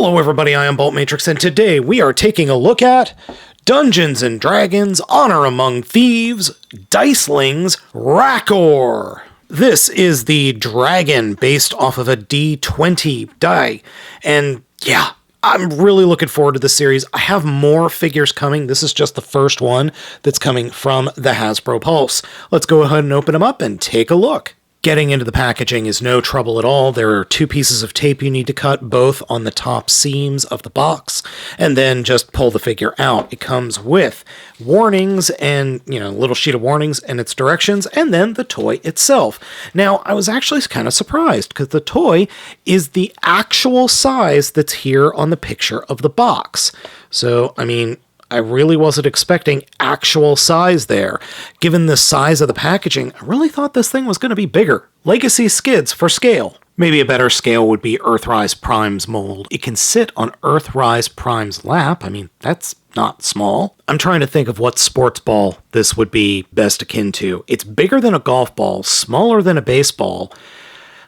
Hello everybody, I am Baltmatrix, and today we are taking a look at Dungeons & Dragons Honor Among Thieves, Dicelings, RAKOR. This is the dragon based off of a D20 die, and yeah, I'm really looking forward to this series. I have more figures coming. This is just the first one that's coming from the Hasbro Pulse. Let's go ahead and open them up and take a look. Getting into the packaging is no trouble at all. There are 2 pieces of tape you need to cut, both on the top seams of the box, and then just pull the figure out. It comes with warnings and, a little sheet of warnings and its directions, and then the toy itself. Now, I was actually kind of surprised because the toy is the actual size that's here on the picture of the box. So, I really wasn't expecting actual size there. Given the size of the packaging, I really thought this thing was going to be bigger. Legacy skids for scale. Maybe a better scale would be Earthrise Prime's mold. It can sit on Earthrise Prime's lap. That's not small. I'm trying to think of what sports ball this would be best akin to. It's bigger than a golf ball, smaller than a baseball.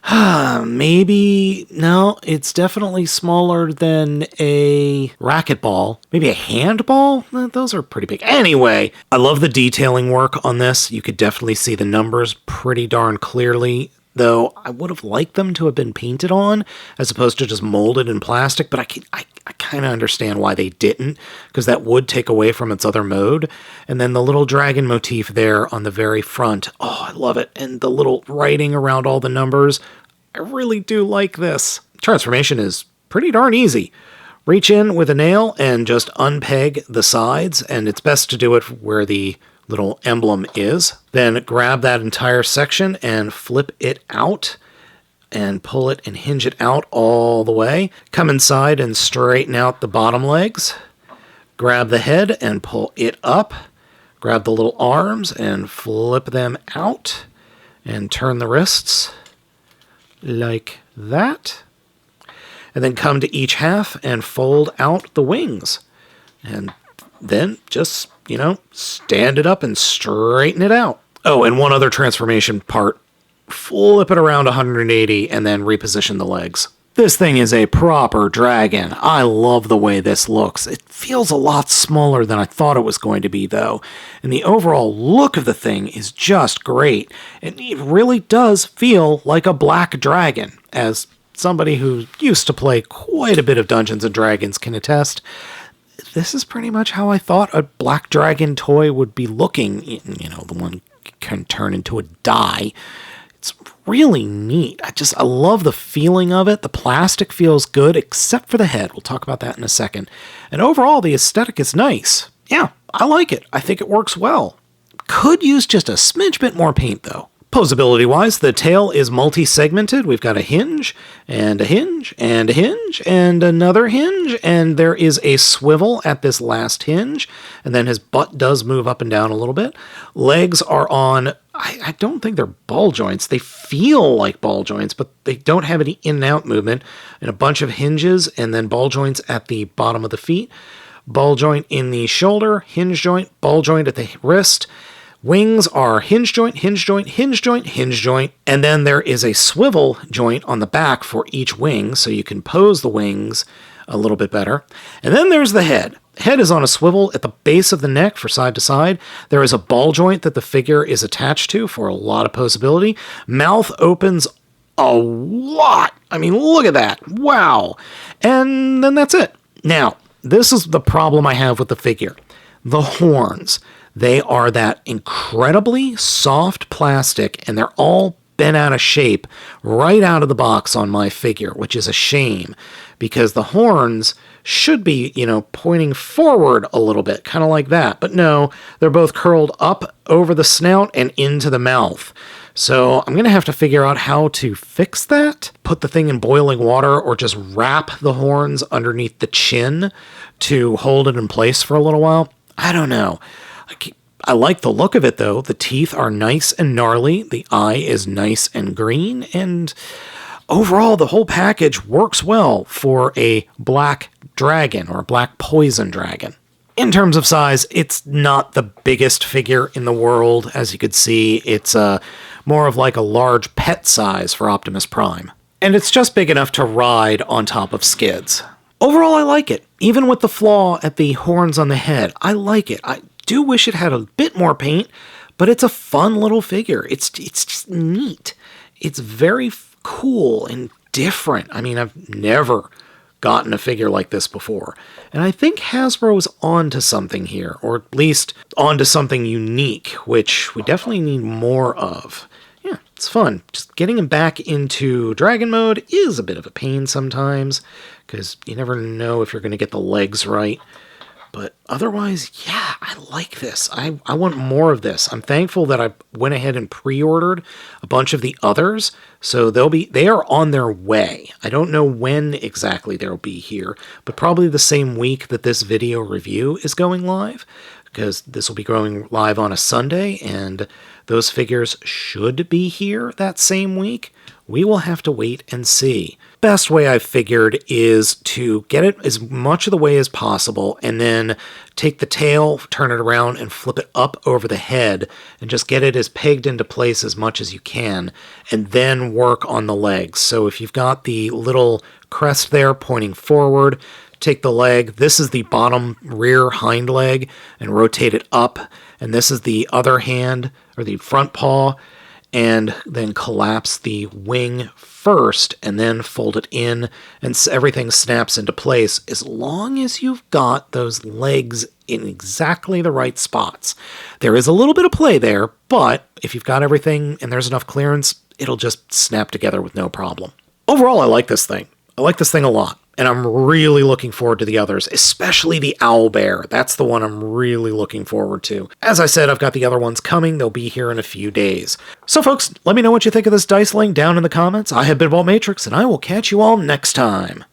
No, it's definitely smaller than a racquetball. Maybe a handball? Those are pretty big. Anyway, I love the detailing work on this. You could definitely see the numbers pretty darn clearly, though I would have liked them to have been painted on as opposed to just molded in plastic, but I kind of understand why they didn't, because that would take away from its other mode. And then the little dragon motif there on the very front. Oh, I love it. And the little writing around all the numbers. I really do like this. Transformation is pretty darn easy. Reach in with a nail and just unpeg the sides, and it's best to do it where the little emblem is. Then grab that entire section and flip it out and pull it and hinge it out all the way. Come inside and straighten out the bottom legs. Grab the head and pull it up. Grab the little arms and flip them out and turn the wrists like that. And then come to each half and fold out the wings. And then just, stand it up and straighten it out. Oh, and one other transformation part. Flip it around 180 and then reposition the legs. This thing is a proper dragon. I love the way this looks. It feels a lot smaller than I thought it was going to be, though. And the overall look of the thing is just great. And it really does feel like a black dragon. As somebody who used to play quite a bit of Dungeons & Dragons can attest, this is pretty much how I thought a black dragon toy would be looking. The one can turn into a die. It's really neat. I love the feeling of it. The plastic feels good, except for the head. We'll talk about that in a second. And overall, the aesthetic is nice. Yeah, I like it. I think it works well. Could use just a smidge bit more paint, though. Posability-wise, the tail is multi-segmented. We've got a hinge, and a hinge, and a hinge, and another hinge, and there is a swivel at this last hinge, and then his butt does move up and down a little bit. Legs are on, I don't think they're ball joints. They feel like ball joints, but they don't have any in and out movement, and a bunch of hinges, and then ball joints at the bottom of the feet. Ball joint in the shoulder, hinge joint, ball joint at the wrist. Wings are hinge joint, hinge joint, hinge joint, hinge joint, and then there is a swivel joint on the back for each wing, so you can pose the wings a little bit better. And then there's the head. Head is on a swivel at the base of the neck for side to side. There is a ball joint that the figure is attached to for a lot of posability. Mouth opens a lot. Look at that. Wow. And then that's it. Now, this is the problem I have with the figure. The horns. They are that incredibly soft plastic, and they're all bent out of shape right out of the box on my figure, which is a shame, because the horns should be, pointing forward a little bit, kind of like that. But no, they're both curled up over the snout and into the mouth. So I'm going to have to figure out how to fix that, put the thing in boiling water, or just wrap the horns underneath the chin to hold it in place for a little while. I don't know. I like the look of it, though. The teeth are nice and gnarly. The eye is nice and green. And overall, the whole package works well for a black dragon or a black poison dragon. In terms of size, it's not the biggest figure in the world. As you could see, it's more of like a large pet size for Optimus Prime. And it's just big enough to ride on top of skids. Overall, I like it. Even with the flaw at the horns on the head, I like it. I do wish it had a bit more paint, but it's a fun little figure. It's just neat. It's very cool and different. I mean, I've never gotten a figure like this before. And I think Hasbro's onto something here, or at least onto something unique, which we definitely need more of. Yeah, it's fun. Just getting him back into Dragon mode is a bit of a pain sometimes, because you never know if you're going to get the legs right. But otherwise, yeah, I like this. I want more of this. I'm thankful that I went ahead and pre-ordered a bunch of the others, so they are on their way. I don't know when exactly they'll be here, but probably the same week that this video review is going live, because this will be going live on a Sunday, and those figures should be here that same week. We will have to wait and see. Best way I've figured is to get it as much of the way as possible and then take the tail, turn it around, and flip it up over the head and just get it as pegged into place as much as you can, and then work on the legs. So if you've got the little crest there pointing forward, take the leg. This is the bottom rear hind leg, and rotate it up. And this is the other hand, or the front paw, and then collapse the wing first, and then fold it in, and everything snaps into place as long as you've got those legs in exactly the right spots. There is a little bit of play there, but if you've got everything and there's enough clearance, it'll just snap together with no problem. Overall, I like this thing. I like this thing a lot. And I'm really looking forward to the others, especially the Owlbear. That's the one I'm really looking forward to. As I said, I've got the other ones coming. They'll be here in a few days. So folks, let me know what you think of this Diceling down in the comments. I have been Baltmatrix, and I will catch you all next time.